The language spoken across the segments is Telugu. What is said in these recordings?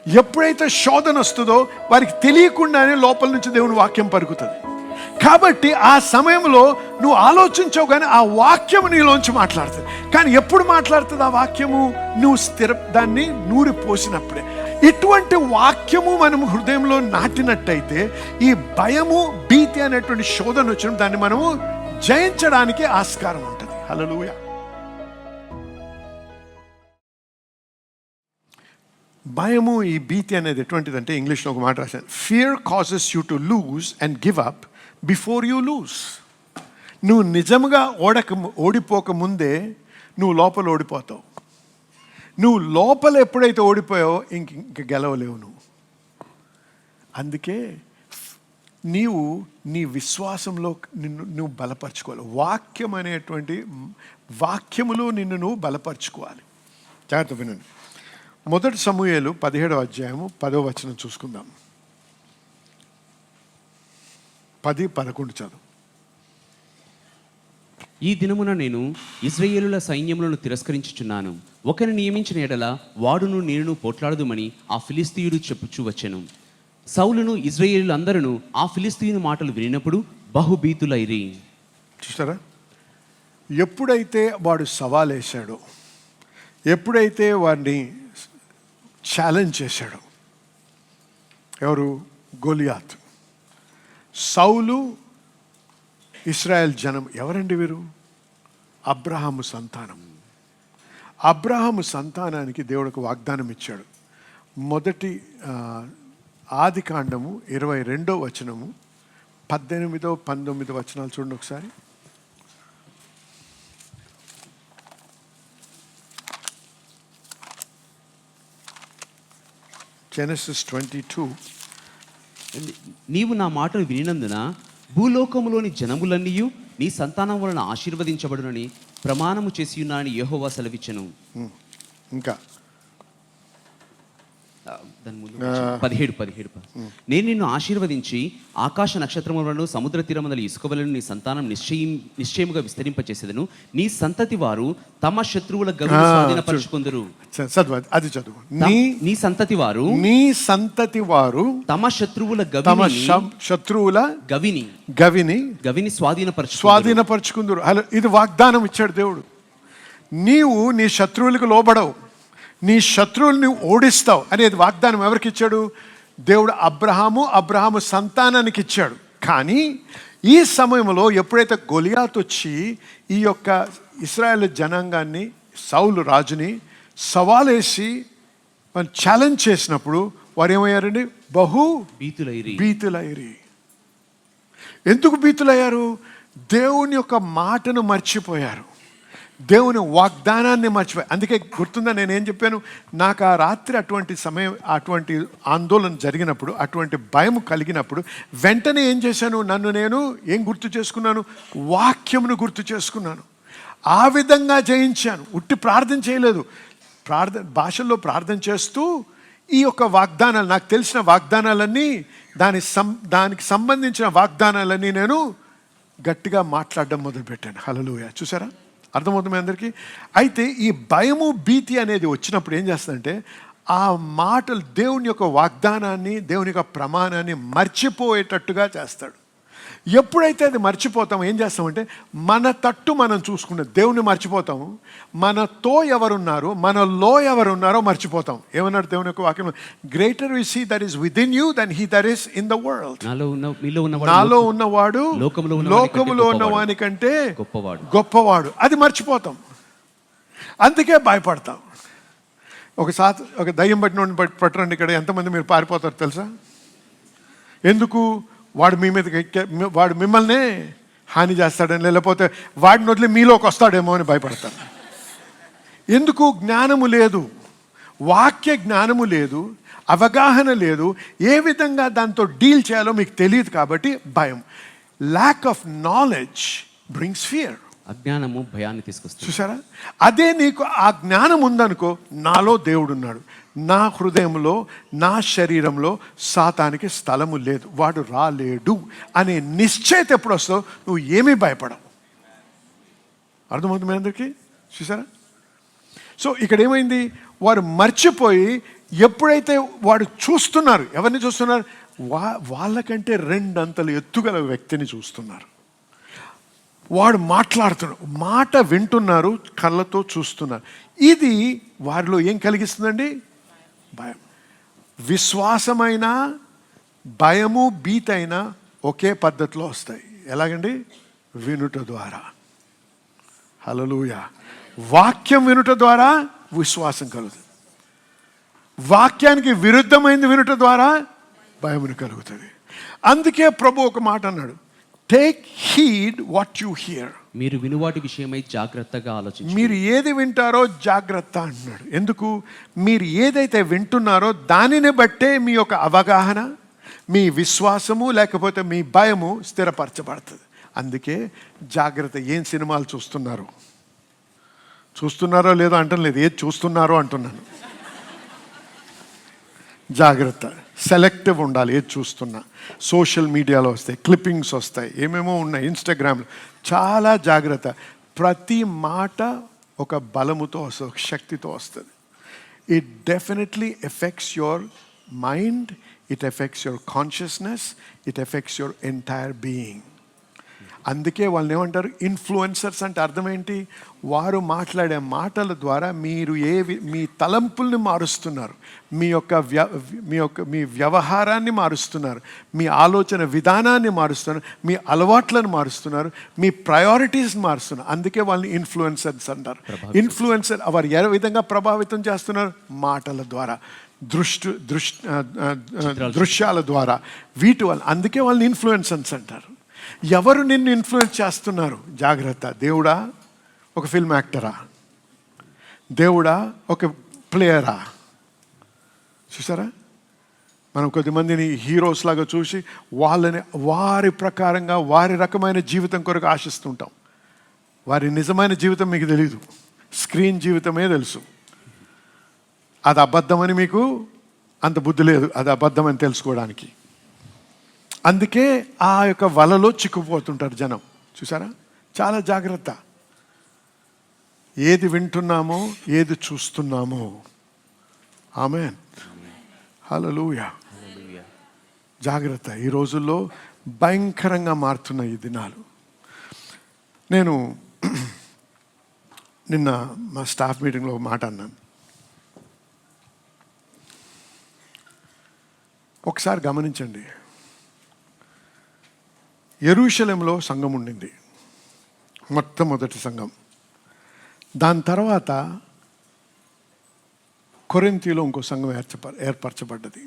ఎప్పుడైతే శోధన వస్తుందో వారికి తెలియకుండానే లోపల నుంచి దేవుని వాక్యం పలుకుతుంది. కాబట్టి ఆ సమయంలో నువ్వు ఆలోచించవు, కానీ ఆ వాక్యము నీలోంచి మాట్లాడుతుంది. కానీ ఎప్పుడు మాట్లాడుతుంది ఆ వాక్యము? నువ్వు దాన్ని నూరి పోసినప్పుడే. ఇటువంటి వాక్యము మనం హృదయంలో నాటినట్టయితే ఈ భయము, భీతి అనేటువంటి శోధన వచ్చిన దాన్ని మనము జయించడానికి ఆస్కారం ఉంటుంది. హల్లెలూయా. భయము, ఈ భీతి అనేది ఎటువంటిదంటే, ఇంగ్లీష్లో ఒక మాట రాశాను, fear causes you to lose and give up before you lose. నువ్వు నిజంగా ఓడిపోక ముందే నువ్వు లోపల ఓడిపోతావు. నువ్వు లోపల ఎప్పుడైతే ఓడిపోయావో ఇంక గెలవలేవు నువ్వు. అందుకే నీవు నీ విశ్వాసంలో నువ్వు బలపరచుకోవాలి. వాక్యం అనేటువంటి వాక్యములో నిన్ను నువ్వు బలపరచుకోవాలి. జాగ్రత్త వినండి. 1 సమూయేలు 17వ అధ్యాయము 10వ వచనం చూసుకుందాం. 10-11 చదువు. ఈ దినమున నేను ఇశ్రాయేలుల సైన్యములను తిరస్కరించుచున్నాను. ఒకరిని నియమించిన ఎడల వాడును నేనును పోట్లాడదుమని ఆ ఫిలిస్తీయుడు చెప్పుచూ వచ్చెను. సౌలును ఇశ్రాయేలు అందరూ ఆ ఫిలిస్తీయుని మాటలు వినినప్పుడు బహుభీతులైరి. చూస్తారా, ఎప్పుడైతే వాడు సవాలేశాడో, ఎప్పుడైతే వాడిని ఛాలెంజ్ చేశాడు, ఎవరు? గొలియాత్. సౌలు, ఇశ్రాయేల్ జనం ఎవరండి వీరు? అబ్రహాము సంతానం. అబ్రహాము సంతానానికి దేవుడికి వాగ్దానం ఇచ్చాడు. మొదటి ఆదికాండము 22వ వచనము 18-19 వచనాలు చూడండి ఒకసారి. Genesis 22. నీవు నా మాటలు వినినందున భూలోకములోని జనములన్నీయు నీ సంతానం వలన ఆశీర్వదించబడునని ప్రమాణము చేసి ఉన్నానని యెహోవా సెలవిచ్చెను. ఇంకా 17 నేను నిన్ను ఆశీర్వదించి ఆకాశ నక్షత్రములను సముద్ర తీరముల ఇసుకవలను నీ సంతానం నిశ్చయముగా విస్తరింపచేసేదను. నీ సంతతి వారు తమ శత్రువుల గవిని స్వాధీనపరచుకొందురు. అది చదువు. నీ సంతతి వారు తమ శత్రువుల గవిని స్వాధీనపరచుకుందురు. ఇది వాగ్దానం ఇచ్చాడు దేవుడు. నీవు నీ శత్రువులకు లోబడవు, నీ శత్రువుల్ని ఓడిస్తావు అనేది వాగ్దానం ఎవరికి ఇచ్చాడు? దేవుడు అబ్రహాము సంతానానికి ఇచ్చాడు. కానీ ఈ సమయంలో ఎప్పుడైతే గొలియాత్ వచ్చి ఈ యొక్క ఇశ్రాయేల్ జనాంగాన్ని, సౌలు రాజుని సవాలేసి ఛాలెంజ్ చేసినప్పుడు వారు ఏమయ్యారండి? భీతులైరి. ఎందుకు భీతులయ్యారు? దేవుని యొక్క మాటను మర్చిపోయారు, దేవుని వాగ్దానాన్ని మర్చిపోయి. అందుకే గుర్తుందా నేనేం చెప్పాను? నాకు ఆ రాత్రి అటువంటి సమయం, అటువంటి ఆందోళన జరిగినప్పుడు, అటువంటి భయం కలిగినప్పుడు వెంటనే ఏం చేశాను? నన్ను నేను ఏం గుర్తు చేసుకున్నాను? వాక్యమును గుర్తు చేసుకున్నాను. ఆ విధంగా జయించాను. ఉట్టి ప్రార్థన చేయలేదు, భాషల్లో ప్రార్థన చేస్తూ ఈ యొక్క వాగ్దానాలు, నాకు తెలిసిన వాగ్దానాలన్నీ, దానికి సంబంధించిన వాగ్దానాలన్నీ నేను గట్టిగా మాట్లాడడం మొదలుపెట్టాను. హల్లెలూయా. చూసారా, అర్థమవుతుంది అందరికీ? అయితే ఈ భయము, భీతి అనేది వచ్చినప్పుడు ఏం చేస్తుందంటే, ఆ మాటలు, దేవుని యొక్క వాగ్దానాన్ని, దేవుని యొక్క ప్రమాణాన్ని మర్చిపోయేటట్టుగా చేస్తాడు. ఎప్పుడైతే అది మర్చిపోతామో ఏం చేస్తామంటే, మన తట్టు మనం చూసుకునే దేవుని మర్చిపోతాము. మనతో ఎవరున్నారు, మనలో ఎవరున్నారో మర్చిపోతాం. ఏమన్నాడు దేవుని యొక్క వాక్యం? Greater we see that is within you then he that is in the world. నాలో ఉన్నవాడు లోకములో ఉన్నవాని కంటే గొప్పవాడు. అది మర్చిపోతాం, అందుకే భయపడతాం. ఒక దయ్యం పట్టినోడిని పట్టరండి, ఇక్కడ ఎంతమంది మీరు పారిపోతారు తెలుసా? ఎందుకు? వాడు మీ మీద వాడు మిమ్మల్ని హాని చేస్తాడని, లేకపోతే వాడిని వదిలి మీలోకి వస్తాడేమో అని భయపడతారు. ఎందుకు? జ్ఞానము లేదు, వాక్య జ్ఞానము లేదు, అవగాహన లేదు, ఏ విధంగా దాంతో డీల్ చేయాలో మీకు తెలియదు. కాబట్టి భయం. Lack of knowledge brings fear. అజ్ఞానము భయాన్ని తీసుకొస్తుంది. చూసారా? అదే నీకు ఆ జ్ఞానం ఉందనుకో, నాలో దేవుడు ఉన్నాడు, నా హృదయంలో, నా శరీరంలో సాతానికి స్థలము లేదు, వాడు రాలేడు అనే నిశ్చయత ఎప్పుడు వస్తావు, నువ్వు ఏమీ భయపడవు. అర్థమవుతుంది మీ అందరికీ? చూసారా? సో ఇక్కడ ఏమైంది? వారు మర్చిపోయి ఎప్పుడైతే వాడు చూస్తున్నారు, ఎవరిని చూస్తున్నారు? వాళ్ళకంటే 2 అంతలు ఎత్తుగల వ్యక్తిని చూస్తున్నారు. వాడు మాట్లాడుతున్నాడు, మాట వింటున్నారు, కళ్ళతో చూస్తున్నారు. ఇది వారిలో ఏం కలిగిస్తుందండి? భయం. విశ్వాసమైన, భయము, భీతైన ఒకే పద్ధతిలో వస్తాయి. ఎలాగండి? వినుట ద్వారా. హల్లెలూయా. వాక్యం వినుట ద్వారా విశ్వాసం కలుగుతుంది. వాక్యానికి విరుద్ధమైంది వినుట ద్వారా భయమును కలుగుతుంది. అందుకే ప్రభు ఒక మాట అన్నాడు, take heed what you here. మీరు వినువాటి విషయమై జాగ్రత్తగా ఆలోచించండి. మీరు ఏది వింటారో జాగ్రత్త అంటున్నాడు. ఎందుకు? మీరు ఏదైతే వింటున్నారో దానిని బట్టే మీ యొక్క అవగాహన, మీ విశ్వాసము లేకపోతే మీ భయము స్థిరపరచబడుతుంది. అందుకే జాగ్రత్త. ఏం సినిమాలు చూస్తున్నారో లేదో అంటలేదు, ఏది చూస్తున్నారో అంటున్నాను. జాగ్రత్త. సెలెక్టివ్ ఉండాలి. ఏది చూస్తున్నా. సోషల్ మీడియాలో వస్తాయి, క్లిప్పింగ్స్ వస్తాయి, ఏమేమో ఉన్నాయి, ఇన్స్టాగ్రామ్లో. చాలా జాగ్రత్త. ప్రతి మాట ఒక బలముతో వస్తుంది, ఒక శక్తితో వస్తుంది. It definitely effects your mind, it effects your consciousness, it effects your entire being. అందుకే వాళ్ళని ఏమంటారు? ఇన్ఫ్లుయెన్సర్స్. అంటే అర్థం ఏంటి? వారు మాట్లాడే మాటల ద్వారా మీరు మీ తలంపుల్ని మారుస్తున్నారు, మీ వ్యవహారాన్ని మారుస్తున్నారు, మీ ఆలోచన విధానాన్ని మారుస్తున్నారు, మీ అలవాట్లను మారుస్తున్నారు, మీ ప్రయారిటీస్ని మారుస్తున్నారు. అందుకే వాళ్ళని ఇన్ఫ్లుయెన్సర్స్ అంటారు. ఇన్ఫ్లుయెన్సర్ వారు ఏ విధంగా ప్రభావితం చేస్తున్నారు? మాటల ద్వారా, దృశ్యాల ద్వారా, వీటి వల్ల. అందుకే వాళ్ళని ఇన్ఫ్లుయెన్సర్స్ అంటారు. ఎవరు నిన్ను ఇన్ఫ్లుయెన్స్ చేస్తున్నారు? జాగ్రత్త. దేవుడా? ఒక ఫిల్మ్ యాక్టరా? దేవుడా? ఒక ప్లేయరా? చూసారా? మనం కొద్దిమందిని హీరోస్ లాగా చూసి వాళ్ళని వారి ప్రకారంగా వారి రకమైన జీవితం కొరకు ఆశిస్తుంటాం. వారి నిజమైన జీవితం మీకు తెలీదు, స్క్రీన్ జీవితమే తెలుసు. అది అబద్ధమని మీకు అంత బుద్ధి లేదు, అది అబద్ధమని తెలుసుకోవడానికి. అందుకే ఆ యొక్క వలలో చిక్కుపోతుంటారు జనం. చూసారా? చాలా జాగ్రత్త. ఏది వింటున్నామో, ఏది చూస్తున్నామో. ఆమేన్. హల్లెలూయా. జాగ్రత్త. ఈ రోజుల్లో భయంకరంగా మారుతున్న ఈ దినాలు. నేను నిన్న మా స్టాఫ్ మీటింగ్లో మాట అన్నాను. ఒకసారి గమనించండి. యెరూషలేములో సంఘం ఉండింది, మొట్టమొదటి సంఘం. దాని తర్వాత కొరింథీలో ఇంకో సంఘం ఏర్పరచబడ్డది.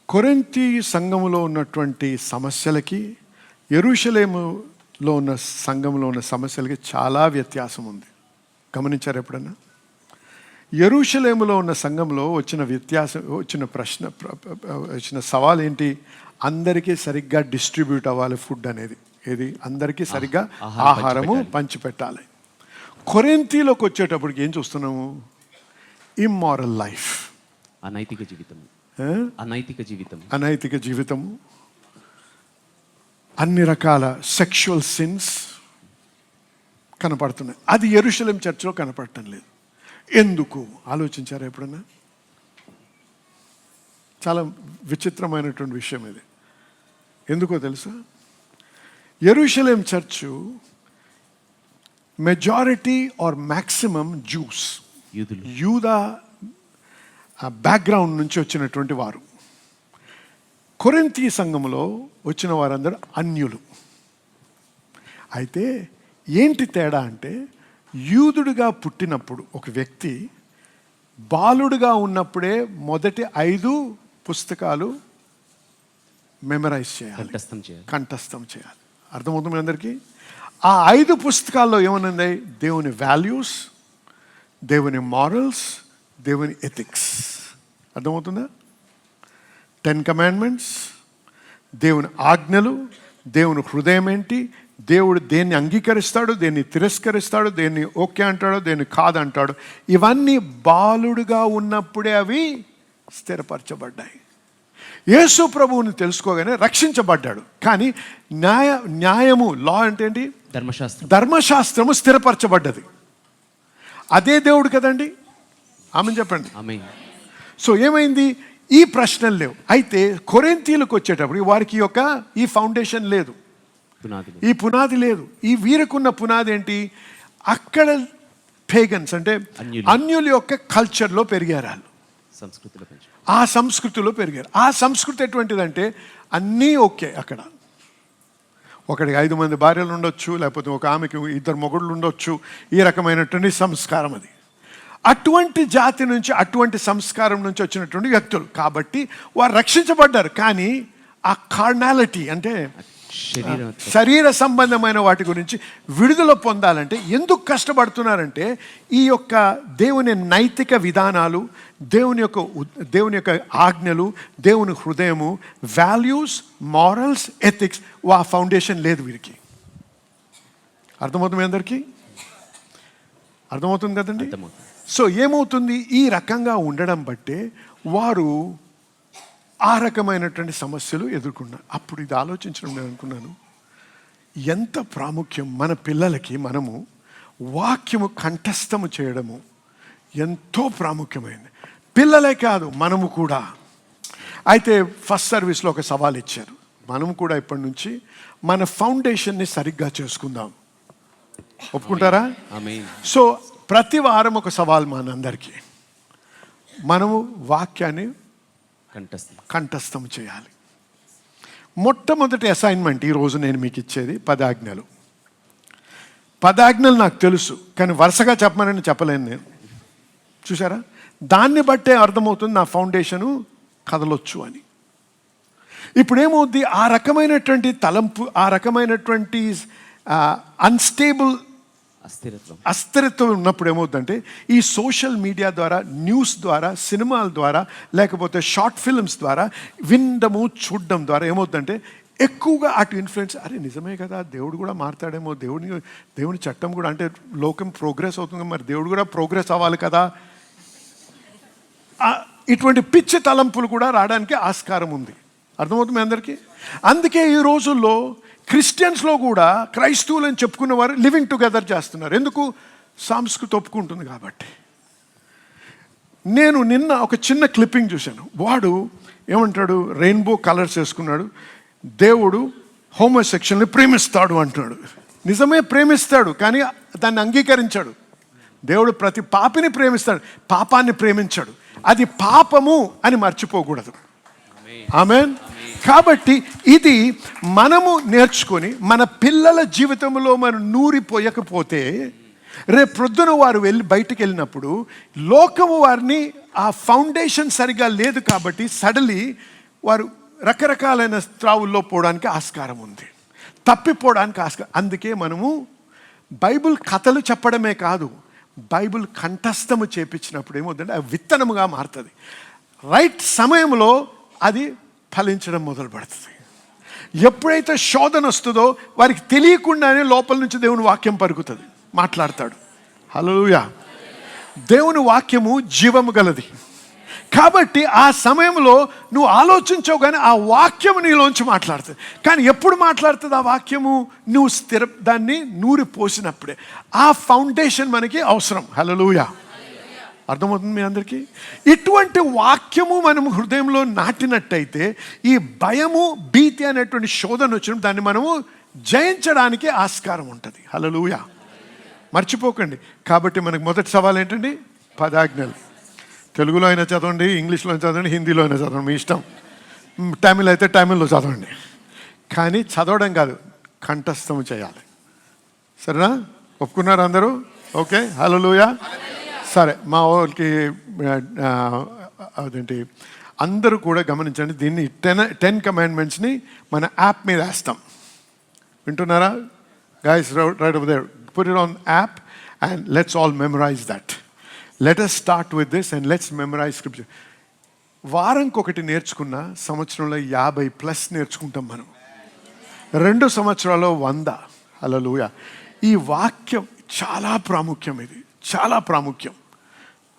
కొరింథీ సంఘములో ఉన్నటువంటి సమస్యలకి యెరూషలేములో ఉన్న సంఘంలో ఉన్న సమస్యలకి చాలా వ్యత్యాసం ఉంది. గమనించారు ఎప్పుడన్నా? యెరూషలేములో ఉన్న సంఘంలో వచ్చిన సవాల్ ఏంటి? అందరికీ సరిగ్గా డిస్ట్రిబ్యూట్ అవ్వాలి ఫుడ్ అనేది. ఏది? అందరికీ సరిగ్గా ఆహారము పంచిపెట్టాలి. కొరింథీలోకి వచ్చేటప్పటికి ఏం చూస్తున్నాము? ఇమ్మారల్ లైఫ్, అనైతిక జీవితము, అనైతిక జీవితము, అన్ని రకాల సెక్షువల్ సిన్స్ కనపడుతున్నాయి. అది యెరూషలేం చర్చ్లో కనపడటం లేదు. ఎందుకు? ఆలోచించారా ఎప్పుడన్నా? చాలా విచిత్రమైనటువంటి విషయం ఇది. ఎందుకో తెలుసా? Jerusalem church majority or maximum Jews, యూదా బ్యాక్గ్రౌండ్ నుంచి వచ్చినటువంటి వారు. కొరింథీ సంఘములో వచ్చిన వారందరూ అన్యులు. అయితే ఏంటి తేడా అంటే, యూదుడిగా పుట్టినప్పుడు ఒక వ్యక్తి బాలుడుగా ఉన్నప్పుడే మొదటి 5 పుస్తకాలు మెమరైజ్ చేయాలి, కంఠస్థం చేయాలి. అర్థమవుతుంది అందరికీ? ఆ 5 పుస్తకాల్లో ఏమనుంది? దేవుని వాల్యూస్, దేవుని మారల్స్, దేవుని ఎథిక్స్. అర్థమవుతుందా? 10 కమాండ్మెంట్స్, దేవుని ఆజ్ఞలు, దేవుని హృదయం ఏంటి, దేవుడు దేన్ని అంగీకరిస్తాడు, దేన్ని తిరస్కరిస్తాడు, దేన్ని ఓకే అంటాడు, దేన్ని కాదంటాడు. ఇవన్నీ బాలుడుగా ఉన్నప్పుడే అవి స్థిరపరచబడ్డాయి. యేసు ప్రభువుని తెలుసుకోగానే రక్షించబడ్డాడు. కానీ న్యాయము, లా అంటే ఏంటి? ధర్మశాస్త్రము స్థిరపరచబడ్డది. అదే దేవుడు కదండి. ఆమెన్ చెప్పండి. సో ఏమైంది, ఈ ప్రశ్నలు లేవు. అయితే కొరింథీయులకు వచ్చేటప్పుడు వారికి ఈ ఫౌండేషన్ లేదు, పునాదులు. ఈ పునాది లేదు. ఈ వీరికున్న పునాది ఏంటి, అక్కడ పేగన్స్ అంటే అన్యుల యొక్క కల్చర్లో పెరిగారు వాళ్ళు, సంస్కృతిలో పెంచు. ఆ సంస్కృతిలో పెరిగారు. ఆ సంస్కృతి ఎటువంటిదంటే అన్నీ ఓకే, అక్కడ ఒకడికి 5 మంది భార్యలు ఉండొచ్చు, లేకపోతే ఒక ఆమెకి 2 మొగుళ్ళు ఉండొచ్చు, ఈ రకమైనటువంటి సంస్కారం అది. అటువంటి జాతి నుంచి, అటువంటి సంస్కారం నుంచి వచ్చినటువంటి వ్యక్తులు కాబట్టి వారు రక్షించబడ్డారు. కానీ ఆ కార్నాలిటీ అంటే శరీర సంబంధమైన వాటి గురించి విడుదల పొందాలంటే ఎందుకు కష్టపడుతున్నారంటే ఈ యొక్క దేవుని నైతిక విధానాలు, దేవుని యొక్క ఆజ్ఞలు, దేవుని హృదయము, వాల్యూస్, మారల్స్, ఎథిక్స్, ఆ ఫౌండేషన్ లేదు వీరికి. అర్థమవుతుంది అందరికీ? అర్థమవుతుంది కదండి? సో ఏమవుతుంది, ఈ రకంగా ఉండడం బట్టే వారు ఆ రకమైనటువంటి సమస్యలు ఎదుర్కొన్నారు. అప్పుడు ఇది ఆలోచించడం నేను అనుకున్నాను, ఎంత ప్రాముఖ్యం మన పిల్లలకి మనము వాక్యము కంఠస్థము చేయడము ఎంతో ప్రాముఖ్యమైనది. పిల్లలే కాదు, మనము కూడా. అయితే ఫస్ట్ సర్వీస్లో ఒక సవాల్ ఇచ్చారు, మనము కూడా ఇప్పటి నుంచి మన ఫౌండేషన్ని సరిగ్గా చేసుకుందాం. ఒప్పుకుంటారా? సో ప్రతి వారం ఒక సవాల్ మనందరికీ, మనము వాక్యాన్ని కంఠస్థం చేయాలి. మొట్టమొదటి అసైన్మెంట్ ఈరోజు నేను మీకు ఇచ్చేది 10 ఆజ్ఞలు. 10 ఆజ్ఞలు నాకు తెలుసు, కానీ వరుసగా చెప్పమని చెప్పలేను నేను. చూసారా, దాన్ని బట్టే అర్థమవుతుంది నా ఫౌండేషను కదలొచ్చు అని. ఇప్పుడు ఏమవుద్ది, ఆ రకమైనటువంటి తలంపు, ఆ రకమైనటువంటి అన్స్టేబుల్ అస్థిరత్వం ఉన్నప్పుడు ఏమవుతుందంటే ఈ సోషల్ మీడియా ద్వారా, న్యూస్ ద్వారా, సినిమాల ద్వారా, లేకపోతే షార్ట్ ఫిల్మ్స్ ద్వారా వినడము, చూడడం ద్వారా ఏమవుతుందంటే ఎక్కువగా అటు ఇన్ఫ్లుయెన్స్, అరే నిజమే కదా, దేవుడు కూడా మారుతాడేమో, దేవుని చట్టం కూడా, అంటే లోకం ప్రోగ్రెస్ అవుతుంది, మరి దేవుడు కూడా ప్రోగ్రెస్ అవ్వాలి కదా, ఇటువంటి పిచ్చి తలంపులు కూడా రావడానికి ఆస్కారం ఉంది. అర్థమవుతుంది మీ అందరికీ? అందుకే ఈ రోజుల్లో క్రిస్టియన్స్లో కూడా క్రైస్తవులు అని చెప్పుకున్న వారు లివింగ్ టుగెదర్ చేస్తున్నారు. ఎందుకు? సంస్కృతి ఒప్పుకుంటుంది కాబట్టి. నేను నిన్న ఒక చిన్న క్లిప్పింగ్ చూశాను. వాడు ఏమంటాడు, రెయిన్బో కలర్స్ వేసుకున్నాడు, దేవుడు హోమోసెక్షువల్ని ప్రేమిస్తాడు అంటున్నాడు. నిజమే ప్రేమిస్తాడు, కానీ దాన్ని అంగీకరించాడు. దేవుడు ప్రతి పాపిని ప్రేమిస్తాడు, పాపాన్ని ప్రేమించాడు. అది పాపము అని మర్చిపోకూడదు. ఆమేన్. కాబట్టి ఇది మనము నేర్చుకొని మన పిల్లల జీవితంలో మనం నూరిపోయకపోతే రేపు ప్రొద్దున వారు బయటికి వెళ్ళినప్పుడు లోకము వారిని ఆ ఫౌండేషన్ సరిగా లేదు కాబట్టి సడన్లీ వారు రకరకాలైన త్రావుల్లో పోవడానికి ఆస్కారం ఉంది, తప్పిపోవడానికి ఆస్కారం. అందుకే మనము బైబిల్ కథలు చెప్పడమే కాదు, బైబిల్ కంఠస్థము చేపించినప్పుడు ఏమవుతుందంటే అది విత్తనముగా మారుతుంది. రైట్ సమయంలో అది ఫలించడం మొదలు పెడుతుంది. ఎప్పుడైతే శోధన వస్తుందో వారికి తెలియకుండానే లోపల నుంచి దేవుని వాక్యం పలుకుతుంది, మాట్లాడతాడు. హల్లెలూయా. దేవుని వాక్యము జీవము గలది కాబట్టి ఆ సమయంలో నువ్వు ఆలోచించవు, కానీ ఆ వాక్యము నీలోంచి మాట్లాడుతుంది. కానీ ఎప్పుడు మాట్లాడుతుంది ఆ వాక్యము? నువ్వు దాన్ని నూరి పోసినప్పుడే. ఆ ఫౌండేషన్ మనకి అవసరం. హల్లెలూయా. అర్థమవుతుంది మీ అందరికీ? ఇటువంటి వాక్యము మనము హృదయంలో నాటినట్టయితే ఈ భయము, భీతి అనేటువంటి శోధన వచ్చినప్పుడు దాన్ని మనము జయించడానికి ఆస్కారం ఉంటుంది. హల్లెలూయా. మర్చిపోకండి. కాబట్టి మనకు మొదటి సవాల్ ఏంటండి? 10 ఆజ్ఞలు. తెలుగులో అయినా చదవండి, ఇంగ్లీష్లో అయినా చదవండి, హిందీలో అయినా చదవండి, మీ ఇష్టం. తమిళ్ అయితే తమిళ్లో చదవండి. కానీ చదవడం కాదు, కంఠస్థం చేయాలి. సరేనా? ఒప్పుకున్నారు అందరూ? ఓకే. హల్లెలూయా. సరే, మా వాళ్ళకి అదేంటి అందరూ కూడా గమనించండి, దీన్ని 10 కమాండ్మెంట్స్ని మన యాప్ మీద వేస్తాం. వింటున్నారా guys? Right over there, put it on app and let's all memorize that. Let us start with this and let's memorize scripture. వారంకి ఒకటి నేర్చుకున్న సంవత్సరంలో 50+ నేర్చుకుంటాం మనం. 2 సంవత్సరాల్లో 100. హల్లెలూయా. ఈ వాక్యం చాలా ప్రాముఖ్యం, ఇది చాలా ప్రాముఖ్యం.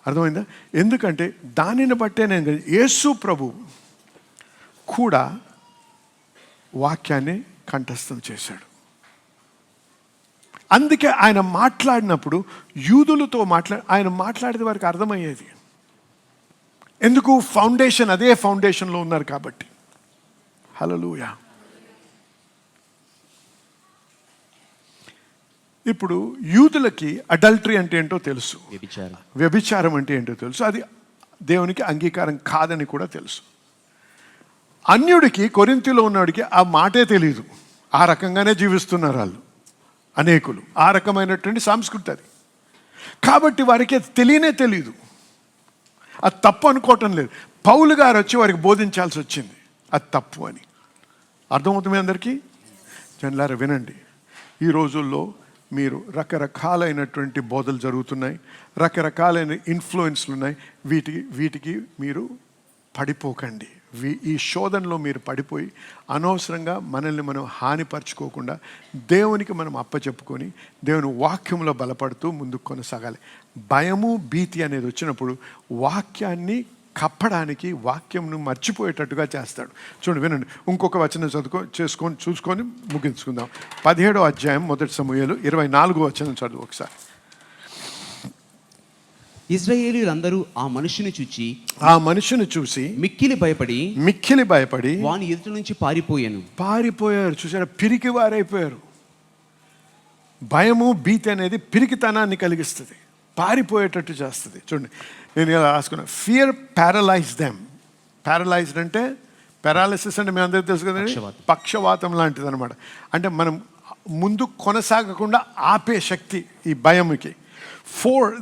అర్థమైందా? ఎందుకంటే దానిని బట్టే నేను యేసు ప్రభు కూడా వాక్యాన్ని కంఠస్థం చేశాడు. అందుకే ఆయన మాట్లాడినప్పుడు యూదులతో ఆయన మాట్లాడితే వారికి అర్థమయ్యేది. ఎందుకు? ఫౌండేషన్, అదే ఫౌండేషన్లో ఉన్నారు కాబట్టి. హల్లెలూయా. ఇప్పుడు యూదులకి అడల్టరీ అంటే ఏంటో తెలుసు, వ్యభిచారం. వ్యభిచారం అంటే ఏంటో తెలుసు, అది దేవునికి అంగీకారం కాదని కూడా తెలుసు. అన్యుడికి, కొరింథీలో ఉన్నవాడికి ఆ మాటే తెలియదు. ఆ రకంగానే జీవిస్తున్నారు వాళ్ళు అనేకులు. ఆ రకమైనటువంటి సంస్కృతి అది. కాబట్టి వారికి అది తెలియదు. అది తప్పు అనుకోవటం లేదు. పౌలు గారు వచ్చి వారికి బోధించాల్సి వచ్చింది అది తప్పు అని. అర్థమవుతుంది అందరికీ? జనులారా వినండి, ఈ రోజుల్లో మీరు రకరకాలైనటువంటి బోధలు జరుగుతున్నాయి, రకరకాలైన ఇన్ఫ్లుయెన్స్లు ఉన్నాయి. వీటికి మీరు పడిపోకండి. ఈ శోధనలో మీరు పడిపోయి అనవసరంగా మనల్ని మనం హానిపరచుకోకుండా దేవునికి మనం అప్పచెప్పుకొని దేవుని వాక్యంలో బలపడుతూ ముందుకు కొనసాగాలి. భయము, భీతి అనేది వచ్చినప్పుడు వాక్యాన్ని కప్పడానికి, వాక్యంను మర్చిపోయేటట్టుగా చేస్తాడు. చూడండి, వినండి, ఇంకొక వచనం చూసుకొని ముగించుకుందాం. 17వ అధ్యాయం 1 సమూయేలు 24వ వచనం చదువు ఒకసారి. ఇశ్రాయేలీయులందరూ ఆ మనుషుని చూసి మిక్కిలి భయపడి వాని ఎదుట నుంచి పారిపోయారు. చూసారా, పిరికి వారైపోయారు. భయము, భీతి అనేది పిరికితనాన్ని కలిగిస్తుంది, పారిపోయేటట్టు చేస్తుంది. చూడండి, నేను ఇలా రాసుకున్నా, ఫియర్ ప్యారలైజ్ దెమ్. ప్యారలైజ్డ్ అంటే, పారాలిసిస్ అంటే మీ అందరికీ తెలుసు కదండి, పక్షవాతం లాంటిది అనమాట. అంటే మనం ముందు కొనసాగకుండా ఆపే శక్తి ఈ భయంకి.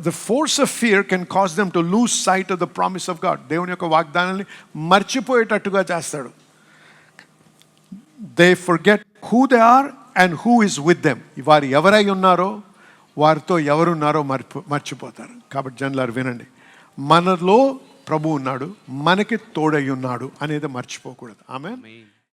The force of fear can cause them to lose sight of the promise of God. దేవుని యొక్క వాగ్దానాన్ని మర్చిపోయేటట్టుగా చేస్తాడు. They forget who they are and who is with them. వారు ఎవరై ఉన్నారో, వారితో ఎవరున్నారో మర్చిపోతారు. కాబట్టి జనులారు వినండి, మనలో ప్రభు ఉన్నాడు, మనకి తోడై ఉన్నాడు అనేది మర్చిపోకూడదు. ఆమేన్.